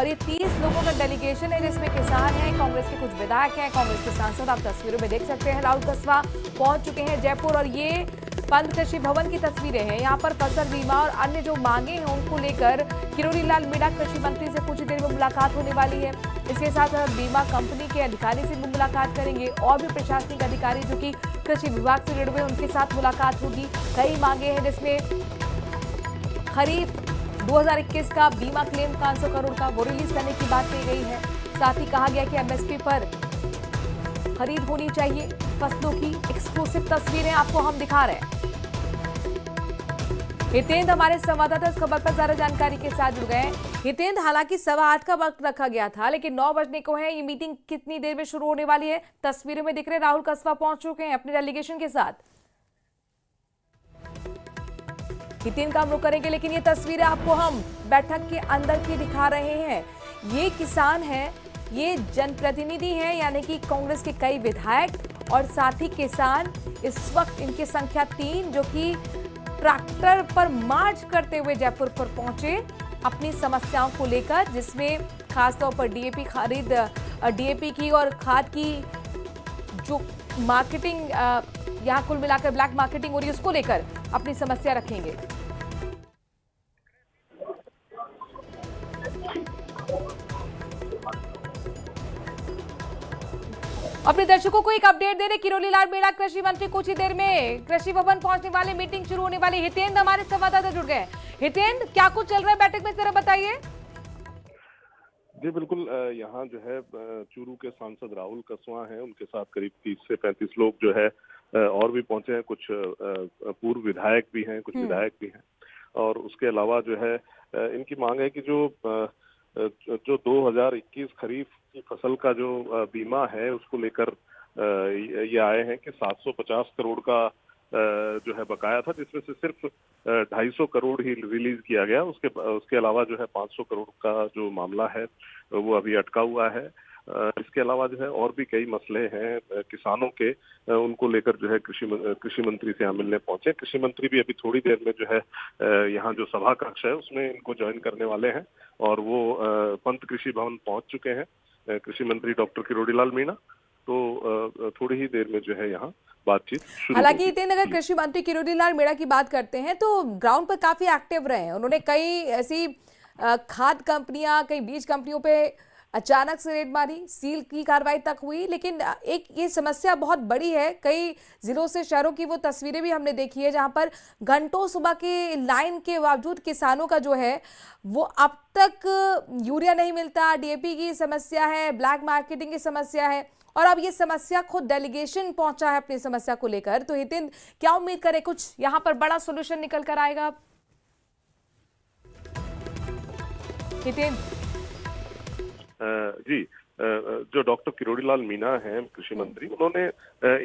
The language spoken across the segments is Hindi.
और ये 30 लोगों का डेलीगेशन है जिसमें किसान हैं, कांग्रेस के कुछ विधायक हैं, कांग्रेस के सांसद आप तस्वीरों में देख सकते हैं। राहुल कस्वां पहुंच चुके हैं जयपुर और ये पंत कृषि भवन की तस्वीरें हैं। यहाँ पर फसल बीमा और अन्य जो मांगे हैं उनको लेकर किरोड़ी लाल मीणा कृषि मंत्री से कुछ ही देर में मुलाकात होने वाली है। इसके साथ बीमा कंपनी के अधिकारी से भी मुलाकात करेंगे और भी प्रशासनिक अधिकारी जो कि कृषि विभाग से जुड़े हुए उनके साथ मुलाकात होगी। कई मांगे हैं जिसमें खरीफ 2021 का बीमा क्लेम 500 करोड़ का वो रिलीज करने की बात कही गई है। साथ ही कहा गया कि एमएसपी पर खरीद होनी चाहिए। फसलों की एक्सक्लूसिव तस्वीरें आपको हम दिखा रहे हैं। हितेंद्र हमारे संवाददाता इस खबर पर ज्यादा जानकारी के साथ जुड़ गए। हितेंद्र, हालांकि 8:15 का वक्त रखा गया था लेकिन 9 बजने को है। ये मीटिंग कितनी देर में शुरू होने वाली है? तस्वीरों में दिख रहे राहुल कस्वां पहुंच चुके हैं अपने डेलीगेशन के साथ। हितेंद्र का हम रुख करेंगे लेकिन ये तस्वीरें आपको हम बैठक के अंदर की दिखा रहे हैं। ये किसान हैं, ये जनप्रतिनिधि हैं, यानी कि कांग्रेस के कई विधायक और साथ ही किसान। इस वक्त इनकी संख्या 3 जो कि ट्रैक्टर पर मार्च करते हुए जयपुर पर पहुंचे अपनी समस्याओं को लेकर, जिसमें खासतौर पर डीएपी खरीद, डीएपी की और खाद की जो मार्केटिंग यहाँ कुल मिलाकर ब्लैक मार्केटिंग हो रही है उसको लेकर अपनी समस्या रखेंगे। अपने दर्शकों को एक अपडेट दे रहे किरोड़ी लाल मीणा कृषि मंत्री कुछ ही देर में कृषि भवन पहुंचने वाले, मीटिंग शुरू होने वाली। हितेंद्र हमारे संवाददाता जुड़ गए। हितेंद्र, क्या कुछ चल रहा है बैठक में, जरा बताइए। जी बिल्कुल, यहाँ जो है चूरू के सांसद राहुल कस्वां हैं, उनके साथ करीब 30 से 35 लोग जो है और भी पहुंचे हैं। कुछ पूर्व विधायक भी हैं, कुछ विधायक भी हैं। और उसके अलावा जो है इनकी मांग है कि जो 2021 खरीफ की फसल का जो बीमा है उसको लेकर ये आए हैं कि 750 करोड़ का जो है बकाया था, जिसमें से सिर्फ 250 करोड़ ही रिलीज किया गया। उसके अलावा जो है 500 करोड़ का जो मामला है वो अभी अटका हुआ है। इसके अलावा जो है और भी कई मसले हैं किसानों के, उनको लेकर जो है कृषि मंत्री से यहाँ मिलने पहुंचे। कृषि मंत्री भी अभी थोड़ी देर में जो है यहाँ जो सभा कक्ष है उसमें इनको ज्वाइन करने वाले हैं और वो पंत कृषि भवन पहुंच चुके हैं कृषि मंत्री डॉक्टर किरोड़ी लाल मीणा। तो थोड़ी ही देर में जो है यहाँ बातचीत शुरू। हालांकि हितेंद्र, अगर कृषि मंत्री किरोड़ी लाल मीणा की बात करते हैं तो ग्राउंड पर काफी एक्टिव रहे हैं। उन्होंने कई ऐसी खाद कंपनियां, कई बीज कंपनियों पे अचानक से रेड मारी, सील की कार्रवाई तक हुई। लेकिन एक ये समस्या बहुत बड़ी है, कई जिलों से शहरों की वो तस्वीरें भी हमने देखी है जहां पर घंटों सुबह की लाइन के बावजूद किसानों का जो है वो अब तक यूरिया नहीं मिलता, डीएपी की समस्या है, ब्लैक मार्केटिंग की समस्या है और अब ये समस्या खुद डेलीगेशन पहुंचा है अपनी समस्या को लेकर। तो हितेंद्र, क्या उम्मीद करें कुछ यहाँ पर बड़ा सोल्यूशन निकल कर आएगा? हितेंद्र जी, जो डॉक्टर किरोड़ी लाल मीणा हैं कृषि मंत्री, उन्होंने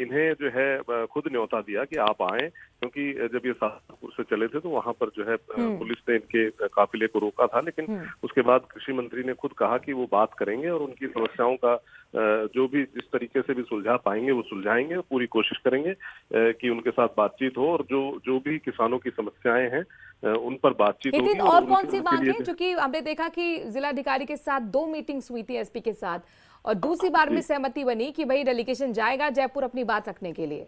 इन्हें जो है खुद न्योता दिया कि आप आए, क्योंकि जब ये सहारनपुर से चले थे तो वहां पर जो है पुलिस ने इनके काफिले को रोका था। लेकिन उसके बाद कृषि मंत्री ने खुद कहा कि वो बात करेंगे और उनकी समस्याओं का जो भी जिस तरीके से भी सुलझा पाएंगे वो सुलझाएंगे। पूरी कोशिश करेंगे कि उनके साथ बातचीत हो और जो भी किसानों की समस्याएं हैं उन पर बातचीत होगी। और कौन सी मांग है? क्योंकि हमने देखा कि जिलाधिकारी के साथ 2 मीटिंग्स हुई थी एसपी के साथ और दूसरी बार में सहमति बनी कि भाई डेलीगेशन जाएगा जयपुर अपनी बात रखने के लिए।